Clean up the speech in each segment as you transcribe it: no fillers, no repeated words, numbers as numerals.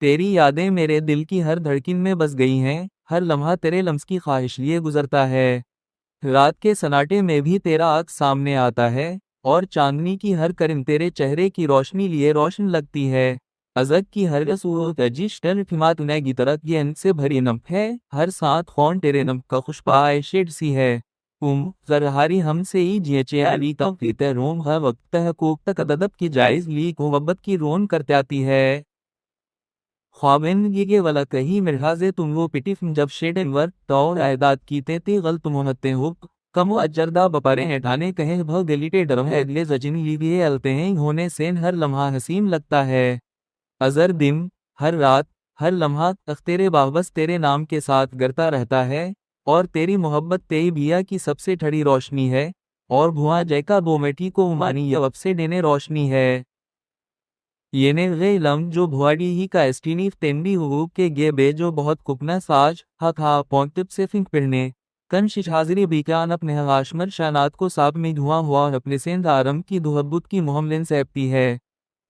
तेरी यादें मेरे दिल की हर धड़कन में बस गई हैं, हर लम्हा तेरे लम्स की ख्वाहिश लिए गुजरता है। रात के सन्नाटे में भी तेरा आग सामने आता है, और चांदनी की हर किरण तेरे चेहरे की रोशनी लिए रोशन लगती है। अजक की हर सूरत अजिश ठिमात की तरह ये अंत से भरी नम है, हर सांस कौन तेरे नम का खुशबू शेड सी है। जरहारी हमसे ही जिये अली तक रोम हर वक्त तहकूक तक अदब की जायज ली को मोहब्बत की रोन करते आती है। ख्वाबिन ये वाला कही मिर्हाजे तुम वो पिटिफ जब शेडन वर तो आयदाद की ते गल तुम होते हो कम अजरदा बपारे हैठाने कहे भ दिलिटे डरम है अगले जजिन लीबिए अलते हैं होने सेन हर लम्हा हसीन लगता है। अजर दिन, हर रात, हर लम्हा तेरे बाबस तेरे नाम के साथ गरता रहता है। और तेरी मोहब्बत तेरी बिया की सबसे ठड़ी रोशनी है। और भुआ जैका बोमेठी को उमानी यब से देने रोशनी है। येने गे लम जो भुआडी ही का एस्टीनीफ तेंडी हुगूक के गे बे जो बहुत कुपना साज हा था पौंतिप से फिंक पिढ़ने कन शिशाजरी बीकान अपने हवाशमर शानात को साब में धुआं हुआ अपने सेंध आरम की दुहब्बुत की मोहमलिन सैपती है।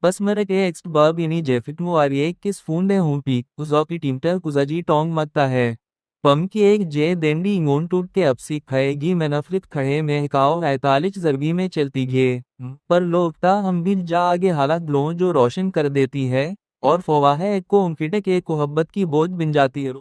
बस मर के एक्स्ट बर्ब इनी जेफिट मुआरिये किस फूंडे हूं पी कुजौकी टीमटर कुजाजी टोंग मत्ता है। पम की एक जे देंडी इंगोन टूट के अपसी खाएगी मैनफरित खड़े में हिकाओ 45 जरबी में चलती घे। पर लोकता हम भी जा आगे हालात लो जो रोशन कर देती है। और फवाह को उनकिटे के कोहब्बत की बोझ बिन जाती है।